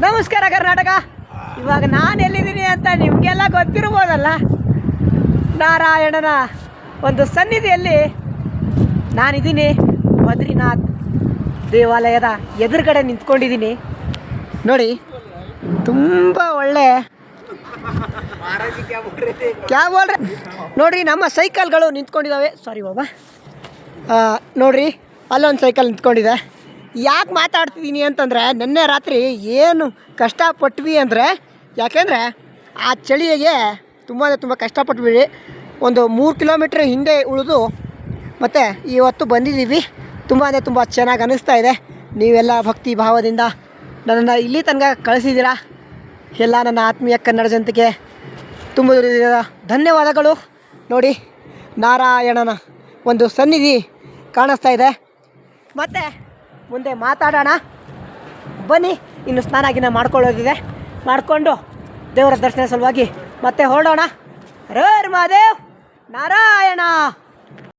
ನಮಸ್ಕಾರ ಕರ್ನಾಟಕ. ಇವಾಗ ನಾನು ಎಲ್ಲಿದ್ದೀನಿ ಅಂತ ನಿಮಗೆಲ್ಲ ಗೊತ್ತಿರ್ಬೋದಲ್ಲ. ನಾರಾಯಣನ ಒಂದು ಸನ್ನಿಧಿಯಲ್ಲಿ ನಾನಿದ್ದೀನಿ. ಬದ್ರಿನಾಥ್ ದೇವಾಲಯದ ಎದುರುಗಡೆ ನಿಂತ್ಕೊಂಡಿದ್ದೀನಿ. ನೋಡಿ, ತುಂಬ ಒಳ್ಳೆ ಕ್ಯಾಬೋಲ್ರೆ ನೋಡ್ರಿ, ನಮ್ಮ ಸೈಕಲ್ಗಳು ನಿಂತ್ಕೊಂಡಿದ್ದಾವೆ. ಸಾರಿ ಬಾಬಾ, ನೋಡ್ರಿ ಅಲ್ಲೊಂದು ಸೈಕಲ್ ನಿಂತ್ಕೊಂಡಿದೆ. ಯಾಕೆ ಮಾತಾಡ್ತಿದ್ದೀನಿ ಅಂತಂದರೆ, ನಿನ್ನೆ ರಾತ್ರಿ ಏನು ಕಷ್ಟಪಟ್ವಿ ಅಂದರೆ, ಯಾಕೆಂದರೆ ಆ ಚಳಿಗೆ ತುಂಬ ಕಷ್ಟಪಟ್ವಿ. ಒಂದು 3 ಕಿಲೋಮೀಟ್ರ್ ಹಿಂದೆ ಉಳಿದು ಮತ್ತು ಇವತ್ತು ಬಂದಿದ್ದೀವಿ. ತುಂಬ ಚೆನ್ನಾಗಿ ಅನ್ನಿಸ್ತಾ ಇದೆ. ನೀವೆಲ್ಲ ಭಕ್ತಿ ಭಾವದಿಂದ ನನ್ನನ್ನು ಇಲ್ಲಿ ತನಕ ಕಳಿಸಿದ್ದೀರಾ. ಎಲ್ಲ ನನ್ನ ಆತ್ಮೀಯ ಕನ್ನಡ ಜನತೆಗೆ ತುಂಬ ಧನ್ಯವಾದಗಳು. ನೋಡಿ, ನಾರಾಯಣನ ಒಂದು ಸನ್ನಿಧಿ ಕಾಣಿಸ್ತಾ ಇದೆ. ಮತ್ತು ಮುಂದೆ ಮಾತಾಡೋಣ ಬನ್ನಿ. ಇನ್ನು ಸ್ನಾನ ಮಾಡ್ಕೊಳ್ಳೋದಿದೆ, ಮಾಡಿಕೊಂಡು ದೇವರ ದರ್ಶನ ಸಲುವಾಗಿ ಮತ್ತೆ ಹೊರಡೋಣ. ಹರ ಹರ ಮಹಾದೇವ್. ನಾರಾಯಣ.